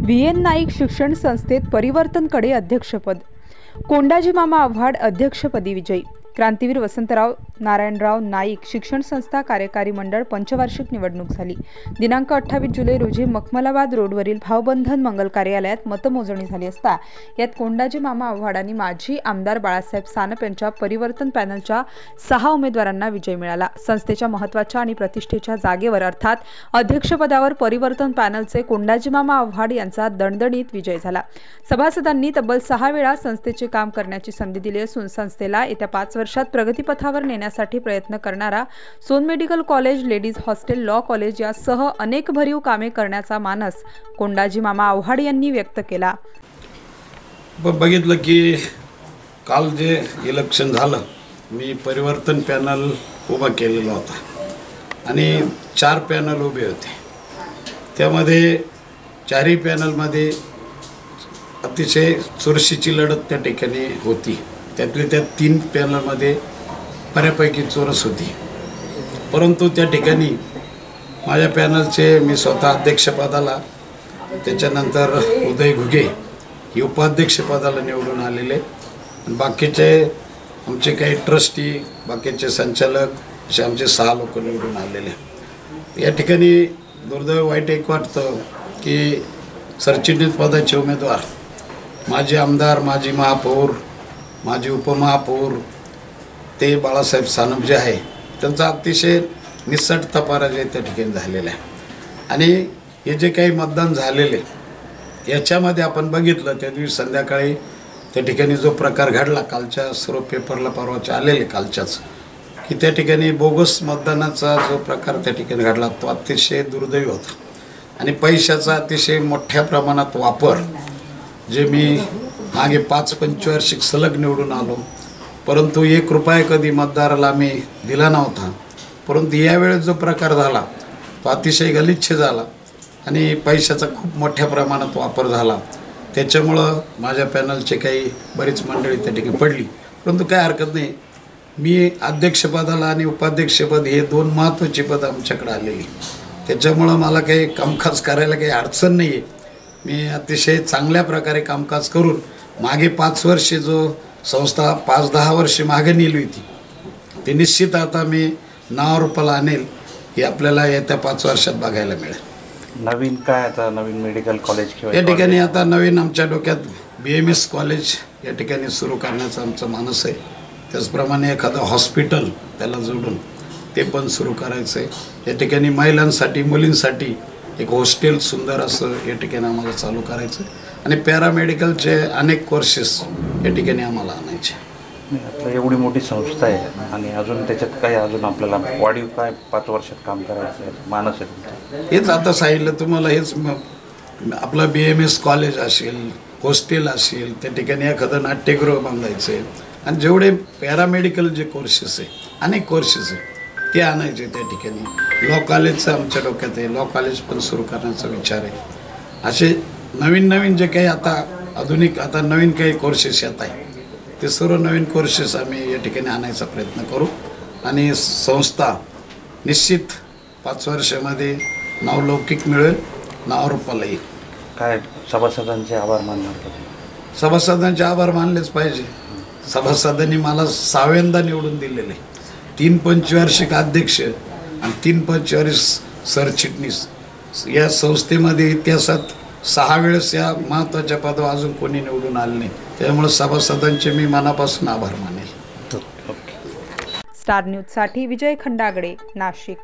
VN Naik शिक्षण संस्थेत परिवर्तनकडे अध्यक्षपद, कोंडाजी मामा आव्हाड अध्यक्षपदी विजयी। क्रांतीवीर वसंतराव नारायणराव नाईक शिक्षण संस्था कार्यकारी मंडळ पंचवार्षिक निवडणूक झाली। दिनांक 28 जुलै रोजी मखमलाबाद रोडवरील भावबंधन मंगल कार्यालयात मतमोजणी झाली असता यात कोंडाजी मामा आव्हाड आणि माजी आमदार बाळासाहेब सानप यांच्या परिवर्तन पॅनलच्या 6 उमेदवारांना विजय मिळाला। संस्थेच्या महत्त्वाच्या आणि प्रतिष्ठेच्या जागेवर अर्थात अध्यक्षपदावर परिवर्तन पॅनलचे कोंडाजी मामा आव्हाड यांचा दणदणीत विजय झाला। सभासदांनी तब्बल 6 वेळा संस्थेचे काम करण्याची संधी दिली असून संस्थेला येत्या 5 वर्षात प्रगतीपथावर नेण्यासाठी प्रयत्न करणारा सोन medical college, ladies hostel, law college यासह अनेक भरीव कामे करण्याचा मानस कोंडाजी मामा आव्हाड यांनी व्यक्त केला। बघितलं की काल जे इलेक्शन झालं, मी परिवर्तन पॅनल उभा केलेला होता आणि 4 पॅनल उभे होते। त्यामध्ये 4ही पॅनलमध्ये अतिशय चुरशीची लढत त्या ठिकाणी होती। त्यातल्या त्या 3 पॅनलमध्ये बऱ्यापैकी चोरस होती, परंतु त्या ठिकाणी माझ्या पॅनलचे मी स्वतः अध्यक्षपदाला, त्याच्यानंतर उदय घुगे हे उपाध्यक्षपदाला निवडून आलेले, बाकीचे आमचे काही ट्रस्टी, बाकीचे संचालक असे आमचे 6 लोक निवडून आलेले। या ठिकाणी दुर्दैव वाईट एक वाटतं की सरचिटणीस पदाचे उमेदवार माजी आमदार, माजी महापौर, माजी उपमहापौर ते बाळासाहेब सानप जे आहे त्यांचा अतिशय निसटता पराजय त्या ठिकाणी झालेला आहे। आणि हे जे काही मतदान झालेले याच्यामध्ये आपण बघितलं त्या दिवशी संध्याकाळी त्या ठिकाणी जो प्रकार घडला, कालच्या सर्व पेपरला परवाचे आलेले कालच्याच, की त्या ठिकाणी बोगस मतदानाचा जो प्रकार त्या ठिकाणी घडला तो अतिशय दुर्दैवी होता आणि पैशाचा अतिशय मोठ्या प्रमाणात वापर, जे मी मागे 5 पंचवार्षिक सलग निवडून आलो, परंतु 1 रुपया कधी मतदाराला आम्ही दिला नव्हता, परंतु यावेळेस जो प्रकार झाला तो अतिशय गलिच्छ झाला आणि पैशाचा खूप मोठ्या प्रमाणात वापर झाला। त्याच्यामुळं माझ्या पॅनलचे काही बरीच मंडळी त्या ठिकाणी पडली, परंतु काय हरकत नाही। मी अध्यक्षपदाला आणि उपाध्यक्षपद हे 2 महत्त्वाची पदं आमच्याकडे आलेली, त्याच्यामुळं मला काही कामकाज करायला काही अडचण नाही आहे। मी अतिशय चांगल्या प्रकारे कामकाज करून मागे 5 वर्षे जो संस्था 5-10 वर्षे मागे नेली होती ते निश्चित आता मी नावारूपाला आणेल, हे आपल्याला येत्या 5 वर्षात बघायला मिळेल। नवीन काय आता नवीन मेडिकल कॉलेज किंवा या ठिकाणी आता नवीन आमच्या डोक्यात BMS कॉलेज या ठिकाणी सुरू करण्याचा आमचा मानस आहे। त्याचप्रमाणे एखादं हॉस्पिटल त्याला जोडून ते पण सुरू करायचं आहे। या ठिकाणी महिलांसाठी, मुलींसाठी एक हॉस्टेल सुंदर असं या ठिकाणी आम्हाला चालू करायचं आणि पॅरामेडिकलचे अनेक कोर्सेस या ठिकाणी आम्हाला आणायचे। आपलं एवढी मोठी संस्था आहे आणि अजून त्याच्यात काय अजून आपल्याला वाढीव काय 5 वर्षात काम करायचं आहे मानस आहे तुमचं? हेच आता सांगितलं तुम्हाला, हेच आपलं BMS कॉलेज असेल, हॉस्टेल असेल, त्या ठिकाणी एखादं नाट्यगृह बांधायचं आहे आणि जेवढे पॅरामेडिकल जे कोर्सेस आहे, अनेक कोर्सेस आहे ते आणायचे त्या ठिकाणी। लॉ कॉलेजचं आमच्या डोक्यात आहे, लॉ कॉलेज पण सुरू करण्याचा विचार आहे। असे नवीन जे काही आता आधुनिक आता नवीन काही कोर्सेस येत आहे ते सर्व नवीन कोर्सेस आम्ही या ठिकाणी आणायचा प्रयत्न करू आणि संस्था निश्चित 5 वर्षामध्ये नावलौकिक मिळेल, नावारूपाला येईल। काय सभासदांचे आभार मानणार का? सभासदांचे आभार मानलेच पाहिजे। सभासदांनी मला 6व्यांदा निवडून दिलेले, 3 पंचवार्षिक अध्यक्ष आणि 3 पंचवार्षिक सरचिटणीस। या संस्थेमध्ये इतिहासात 6 वेळेस या महत्त्वाच्या पदावर अजून कोणी निवडून आले नाही, त्यामुळे सभासदांचे मी मनापासून आभार मानेल। स्टार न्यूजसाठी विजय खंडागळे, नाशिक।